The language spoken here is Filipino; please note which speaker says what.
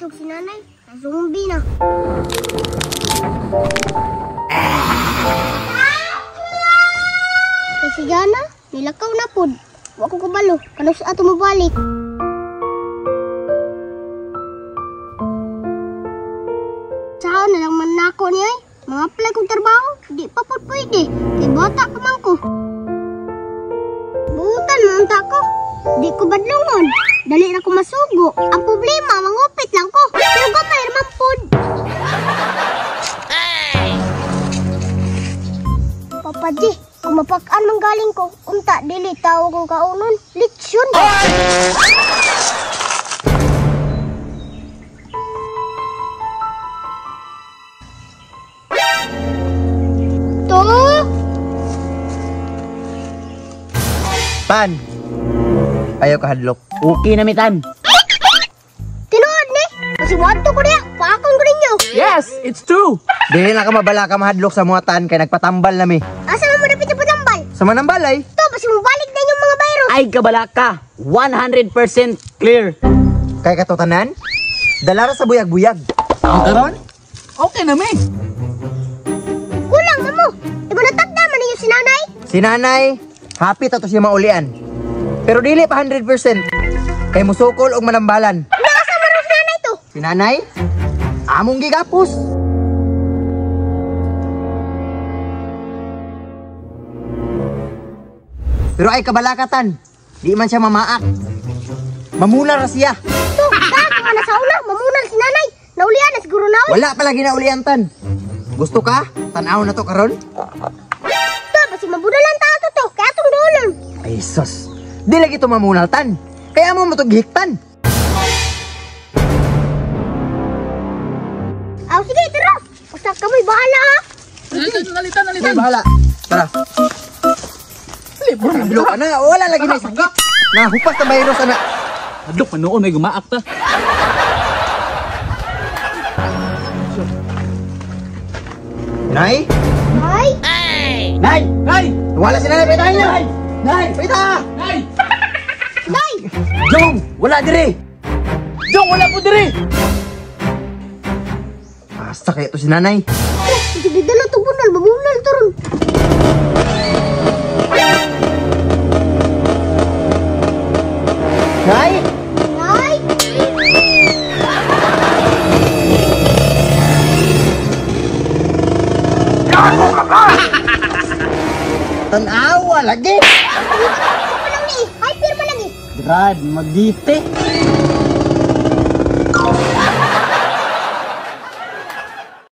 Speaker 1: itong si nanay. Zombie na. Kasi Jana, nilakaw na pod. Wa ko kabalo, kanus ato mo balik. Sao na lang man nako niya ay. Mga apply kong trabaho, di pa pod pwede. Kay bata ka man ko. Butan mo ko. Di ko badlungon. Dali na ko masugo. Ang problema, mangupit lang ko. Pero gamay naman pod. Papa G, kung mapakaan mang galing ko, unta, dili, tao ko kaunon. Litsyon. To?
Speaker 2: Tan, ayaw ka hadlok. Okay na, Mitan.
Speaker 1: Tinuod ni. Kasi wato ko niya. Paakon ko ninyo.
Speaker 3: Yes, it's true.
Speaker 2: Dili na ka mabala ka mahadlok sa mga tan kay nagpatambal nami.
Speaker 1: Asa mo dapit sa patambal?
Speaker 2: Sa manambalay?
Speaker 1: To, basi mo balik na yung mga bayro.
Speaker 3: Ay, kabala ka. 100% clear.
Speaker 2: Kay katutanan? Dalara sa buyag-buyag. Ang karon?
Speaker 3: Okay na, May.
Speaker 1: Kulang na mo. Di ba natagda man ninyo si nanay?
Speaker 2: Si nanay, happy to siya maulian. Pero dili pa 100%. Kay musukol og manambalan.
Speaker 1: Nasa man si nanay to?
Speaker 2: Si nanay, among gigapos. Pero ay kabalakatan, di man siya mamaak. Mamuna ra siya.
Speaker 1: To, ka nga nasa ula. Mamunal si nanay. Naulian na siguro na.
Speaker 2: Wala pa lagi na ulian tan. Gusto ka? Tanaw na to karon?
Speaker 1: To, basi mabudalan tao to. Kaya itong dulon.
Speaker 2: Ay sus, di lagi to mamunal tan. Kaya mo matugihiktan.
Speaker 1: Aw, sige, tara. Basta kamoy bahala ha.
Speaker 3: Nalitan.
Speaker 2: Ay, bahala. Tara. Bilo ka na, wala lagi na sakit. Nahupas na virus ana.
Speaker 3: Hadlok, panoon, may gumaak ta.
Speaker 2: Nay?
Speaker 1: Ay,
Speaker 2: Nay!
Speaker 3: Nay!
Speaker 2: Wala si nanay, pita niya! Nay! Pita!
Speaker 3: Nay!
Speaker 1: nay.
Speaker 2: Jong! Wala dire!
Speaker 3: Jong, wala po diri!
Speaker 2: Basta kaya to si nanay.
Speaker 1: Oh, sige dala to bunal. Mamunal to ron.
Speaker 2: Nay!
Speaker 1: Nay.
Speaker 2: Tanawa lagi!
Speaker 1: Ano lang ni? Hyper man lagi.
Speaker 2: Brad, magdite!